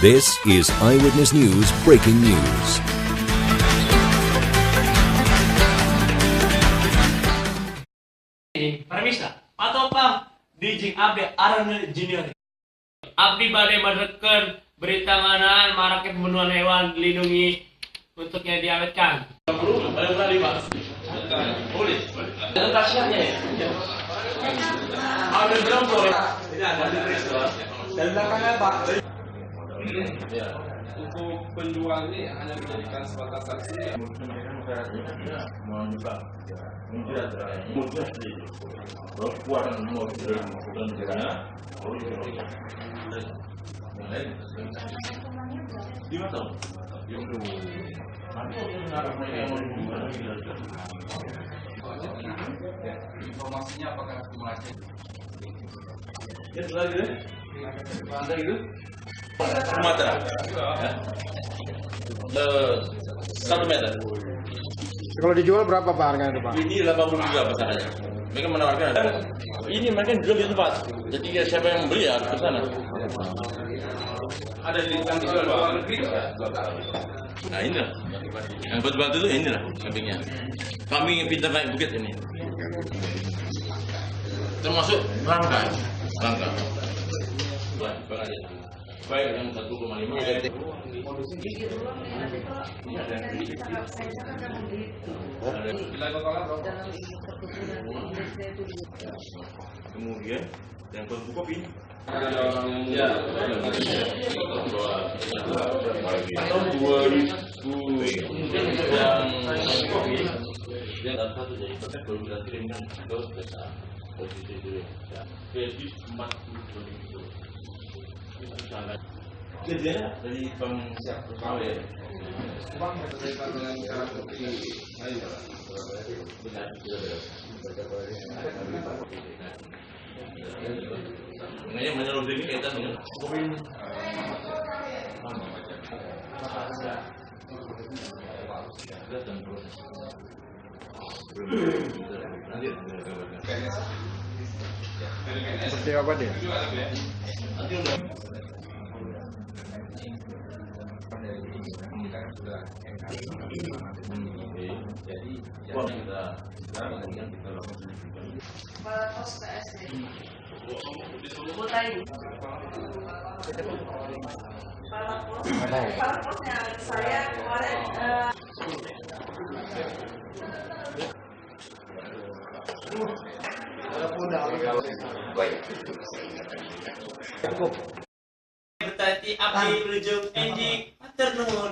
This is Eyewitness News Breaking News. Permisa, patopang dijing abdi aran junior. Abdi badai madrekeun berita nganaan marakit pembunuhan hewan dilindungi untuknya diawetkan. Boleh. Dan kasihannya ya. Ada berapa? Tidak ada diperiksa. Dan belakangnya Pak. Ya, untuk penjual ini hanya dijadikan sebatas saksi. Informasinya apakah akumulatif? Ya, lagi deh. Ada gitu. Sumatera. Ya. 1 meter. Kalau dijual berapa Pak harganya itu Pak? Ini 80 juga pasarannya. Mereka menawarkan. Ini mereka jual di tempat. Jadi ya, siapa yang beli ya ke sana. Ada di jual luar negeri. Nah inilah. Yang batu-batu itu inilah kambingnya. Kambing yang pintar naik bukit ini. Termasuk rangka. Rangka. Baik yang 1,5 ya. Kemudian yang fotokopi Ya. tahun 2000 yang fotokopi yang satu jadi kotak baru kita kirimkan ke desa posisi itu ya. Jadi 40 itu. Kejadiannya dari Bang Siap Pertama ya. Uang berkaitan dengan cara bukti lain. Benar. Makanya menurut ini kaitan dengan kopi. Seperti apa dia? Jadi kita sekarang kita lakukan Kepala Pos PSD. Butai. Kepala Posnya saya kemarin Bertati abdi menuju enjing matur nuwun.